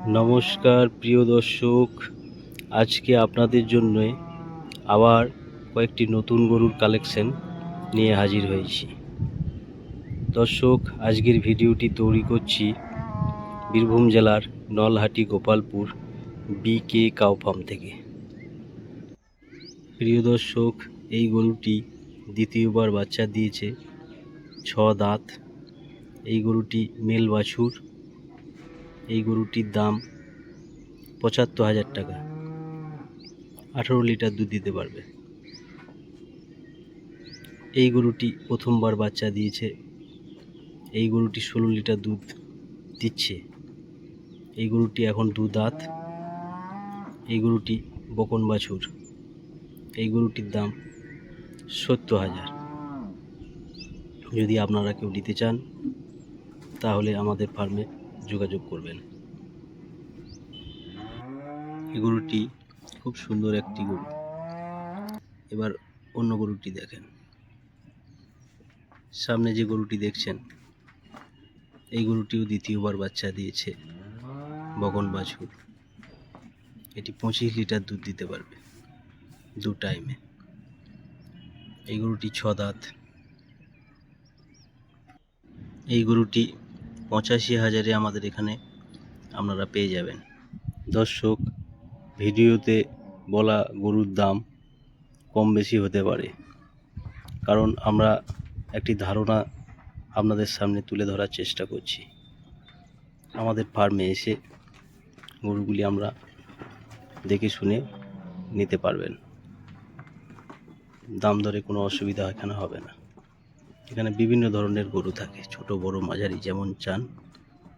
নমস্কার প্রিয় দর্শক, আজকে আপনাদের জন্য আবার কয়েকটি নতুন গরুর কালেকশন নিয়ে হাজির হয়েছি। দর্শক, আজকের ভিডিওটি তৈরি করছি বীরভূম জেলার নলহাটি গোপালপুর বিকে কাউ ফার্ম থেকে। প্রিয় দর্শক, এই গরুটি দ্বিতীয়বার বাচ্চা দিয়েছে, 6 দাঁত। এই গরুটি মেল বাছুর। এই গরুটির দাম ৭৫,০০০ টাকা। 18 লিটার দুধ দিতে পারবে। এই গরুটি প্রথমবার বাচ্চা দিয়েছে। এই গরুটি 16 লিটার দুধ দিচ্ছে। এই গরুটি এখন 2 দাঁত। এই গরুটি বকন বাছুর। এই গরুটির দাম ৭০,০০০। যদি আপনারা কেউ নিতে চান তাহলে আমাদের ফার্মে যোগাযোগ করবেন। এই গরুটি খুব সুন্দর একটি গরু। এবার অন্য গরুটি দেখেন। সামনে যে গরুটি দেখছেন, এই গরুটিও দ্বিতীয়বার বাচ্চা দিয়েছে, বকন বাছুর। এটি 25 লিটার দুধ দিতে পারবে 2 টাইমে। এই গরুটি 6 দাঁত। এই গরুটি 85,০০০-এ আমাদের এখানে আপনারা পেয়ে যাবেন। দর্শক, ভিডিওতে বলা গরুর দাম কম বেশি হতে পারে, কারণ আমরা একটি ধারণা আপনাদের সামনে তুলে ধরার চেষ্টা করছি। আমাদের ফার্মে এসে গরুগুলি আমরা দেখে শুনে নিতে পারবেন। দাম দরে কোনো অসুবিধা এখানে হবে না। এখানে বিভিন্ন ধরনের গরু থাকে, ছোট বড় মাঝারি, যেমন চান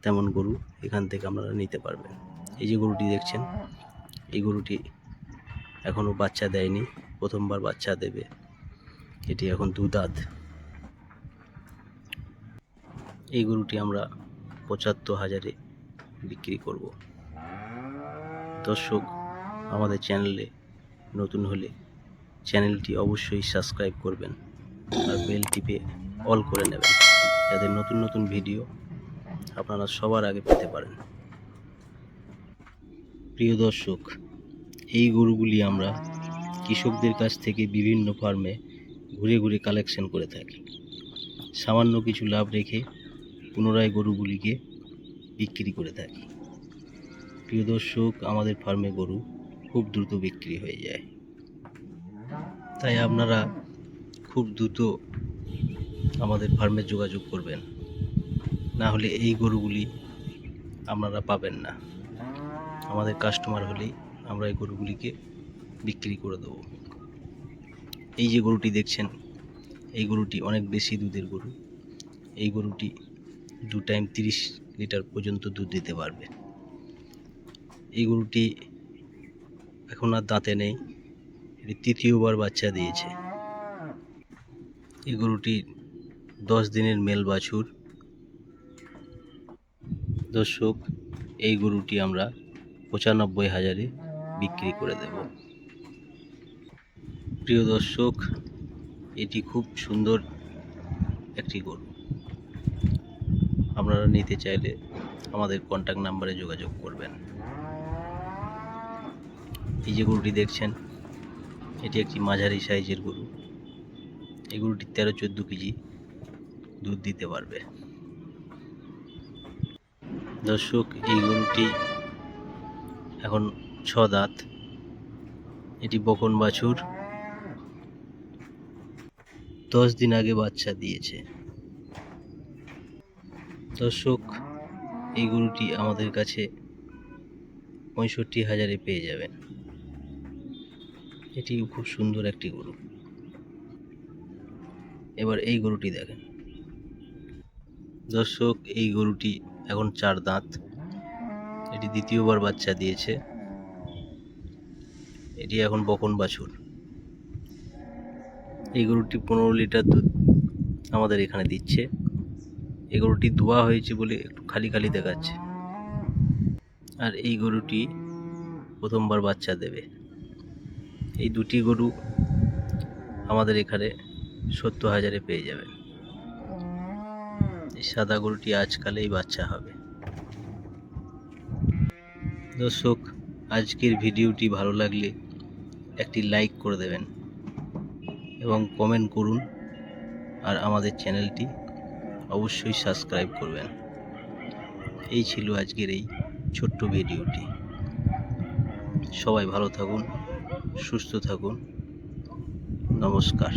তেমন গরু এখান থেকে আপনারা নিতে পারবেন। এই যে গরুটি দেখছেন, এই গরুটি এখনও বাচ্চা দেয়নি, প্রথমবার বাচ্চা দেবে। এটি এখন 2 দাঁত। এই গরুটি আমরা ৭৫,০০০-এ বিক্রি করব। দর্শক, আমাদের চ্যানেলে নতুন হলে চ্যানেলটি অবশ্যই সাবস্ক্রাইব করবেন আর বেল টিপে অল করে নেবেন, যাতে নতুন নতুন ভিডিও আপনারা সবার আগে পেতে পারেন। প্রিয় দর্শক, এই গরুগুলি আমরা কৃষকদের কাছ থেকে বিভিন্ন ফার্মে ঘুরে ঘুরে কালেকশন করে থাকি। সামান্য কিছু লাভ রেখে পুনরায় গরুগুলিকে বিক্রি করে থাকি। প্রিয় দর্শক, আমাদের ফার্মে গরু খুব দ্রুত বিক্রি হয়ে যায়, তাই আপনারা খুব দ্রুত আমাদের ফার্মে যোগাযোগ করবেন, না হলে এই গরুগুলি আপনারা পাবেন না। আমাদের কাস্টমার হলেই আমরা এই গরুগুলিকে বিক্রি করে দেবো। এই যে গরুটি দেখছেন, এই গরুটি অনেক বেশি দুধের গরু। এই গরুটি 2 টাইম 30 লিটার পর্যন্ত দুধ দিতে পারবে। এই গরুটি এখন আর দাঁতে নেই, এটি তৃতীয়বার বাচ্চা দিয়েছে। এই গরুটি 10 দিনের মেল বাছুর। দর্শক, এই গরুটি আমরা ৯৫,০০০-এ বিক্রি করে দেব। প্রিয় দর্শক, এটি খুব সুন্দর একটি গরু। আপনারা নিতে চাইলে আমাদের কন্ট্যাক্ট নাম্বারে যোগাযোগ করবেন। এই যে গরুটি দেখছেন, এটি একটি মাঝারি সাইজের গরু। এই গরুটি 13-14 কেজি দুধ দিতে পারবে। দর্শক, এই গরুটি এখন 6 দাঁত। এটি বকন বাছুর, 10 দিন আগে বাচ্চা দিয়েছে। দর্শক, এই গরুটি আমাদের কাছে ৬৫,০০০-এ পেয়ে যাবেন। এটি খুব সুন্দর একটি গরু। এবার এই গরুটি দেখেন। দর্শক, এই গরুটি এখন 4 দাঁত। এটি দ্বিতীয়বার বাচ্চা দিয়েছে। এটি এখন বকন বাছুর। এই গরুটি 15 লিটার দুধ আমাদের এখানে দিচ্ছে। এই গরুটি ধোয়া হয়েছে বলে একটু খালি খালি দেখাচ্ছে। আর এই গরুটি প্রথমবার বাচ্চা দেবে। এই দুটি গরু আমাদের এখানে ৭০,০০০-এ পেয়ে যাবেন। এই সাদা গরুটি আজকালেই বাচ্চা হবে। দর্শক, আজকের ভিডিওটি ভালো লাগলে একটি লাইক করে দেবেন এবং কমেন্ট করুন, আর আমাদের চ্যানেলটি অবশ্যই সাবস্ক্রাইব করবেন। এই ছিল আজকের এই ছোট্ট ভিডিওটি। সবাই ভালো থাকুন, সুস্থ থাকুন। নমস্কার।